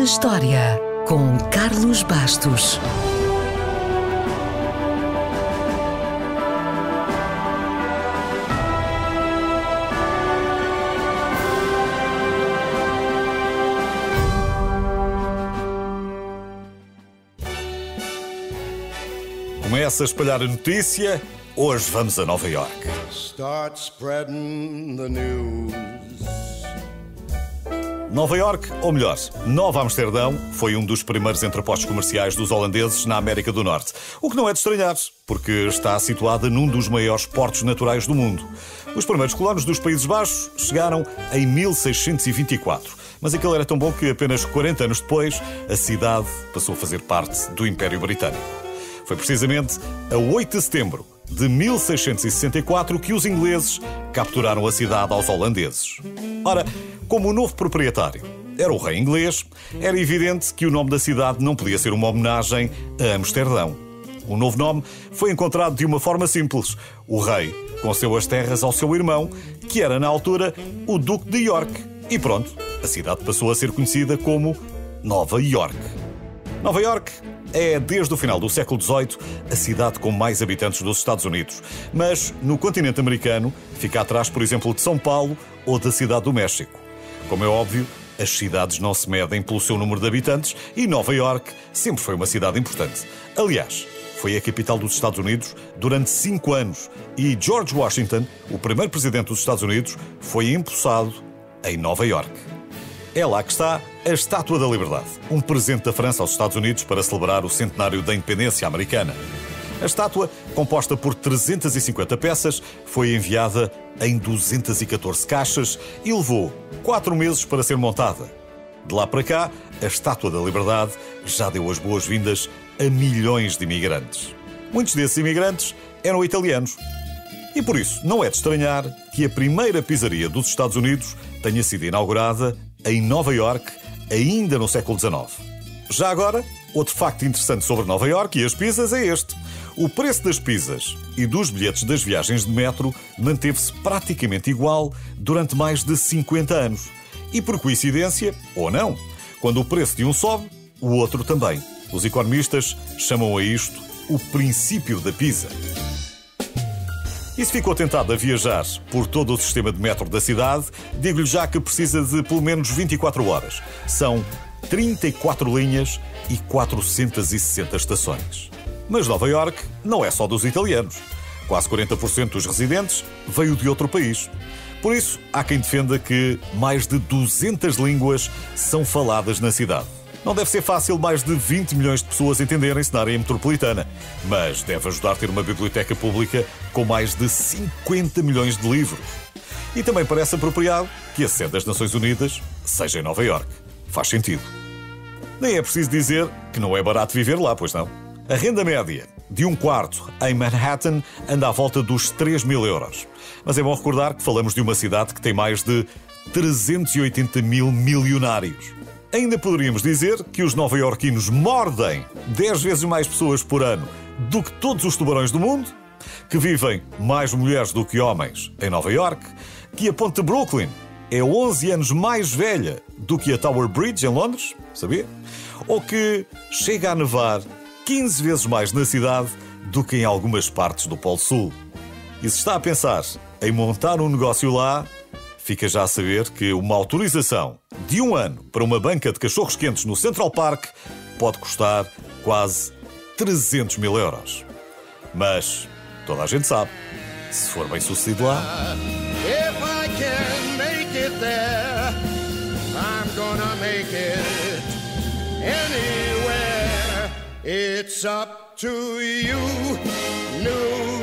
na História, com Carlos Bastos. Começa a espalhar a notícia. Hoje vamos a Nova Iorque. Start spreading the news. Nova Iorque, ou melhor, Nova Amsterdão, foi um dos primeiros entrepostos comerciais dos holandeses na América do Norte. O que não é de estranhar, porque está situada num dos maiores portos naturais do mundo. Os primeiros colonos dos Países Baixos chegaram em 1624. Mas aquilo era tão bom que apenas 40 anos depois a cidade passou a fazer parte do Império Britânico. Foi precisamente a 8 de setembro de 1664 que os ingleses capturaram a cidade aos holandeses. Ora, como o novo proprietário era o rei inglês, era evidente que o nome da cidade não podia ser uma homenagem a Amsterdão. O novo nome foi encontrado de uma forma simples. O rei concedeu as terras ao seu irmão, que era na altura o Duque de York. E pronto, a cidade passou a ser conhecida como Nova Iorque. Nova Iorque é, desde o final do século XVIII, a cidade com mais habitantes dos Estados Unidos. Mas, no continente americano, fica atrás, por exemplo, de São Paulo ou da Cidade do México. Como é óbvio, as cidades não se medem pelo seu número de habitantes e Nova Iorque sempre foi uma cidade importante. Aliás, foi a capital dos Estados Unidos durante 5 anos e George Washington, o primeiro presidente dos Estados Unidos, foi empossado em Nova Iorque. É lá que está a Estátua da Liberdade, um presente da França aos Estados Unidos para celebrar o centenário da independência americana. A estátua, composta por 350 peças, foi enviada em 214 caixas e levou 4 meses para ser montada. De lá para cá, a Estátua da Liberdade já deu as boas-vindas a milhões de imigrantes. Muitos desses imigrantes eram italianos. E por isso, não é de estranhar que a primeira pizzaria dos Estados Unidos tenha sido inaugurada em Nova Iorque, ainda no século XIX. Já agora, outro facto interessante sobre Nova Iorque e as pizzas é este. O preço das pizzas e dos bilhetes das viagens de metro manteve-se praticamente igual durante mais de 50 anos. E por coincidência, ou não, quando o preço de um sobe, o outro também. Os economistas chamam a isto o princípio da pizza. E se ficou tentado a viajar por todo o sistema de metro da cidade, digo-lhe já que precisa de pelo menos 24 horas. São 34 linhas e 460 estações. Mas Nova Iorque não é só dos italianos. Quase 40% dos residentes veio de outro país. Por isso, há quem defenda que mais de 200 línguas são faladas na cidade. Não deve ser fácil mais de 20 milhões de pessoas entenderem-se na área metropolitana, mas deve ajudar a ter uma biblioteca pública com mais de 50 milhões de livros. E também parece apropriado que a sede das Nações Unidas seja em Nova Iorque. Faz sentido. Nem é preciso dizer que não é barato viver lá, pois não? A renda média de um quarto em Manhattan anda à volta dos 3.000 euros. Mas é bom recordar que falamos de uma cidade que tem mais de 380 mil milionários. Ainda poderíamos dizer que os nova-iorquinos mordem 10 vezes mais pessoas por ano do que todos os tubarões do mundo, que vivem mais mulheres do que homens em Nova Iorque, que a ponte de Brooklyn é 11 anos mais velha do que a Tower Bridge em Londres, sabia? Ou que chega a nevar 15 vezes mais na cidade do que em algumas partes do Polo Sul. E se está a pensar em montar um negócio lá, fica já a saber que uma autorização de 1 ano para uma banca de cachorros quentes no Central Park pode custar quase 300 mil euros. Mas toda a gente sabe, se for bem sucedido lá... If I can make it there, I'm gonna make it anywhere. It's up to you, New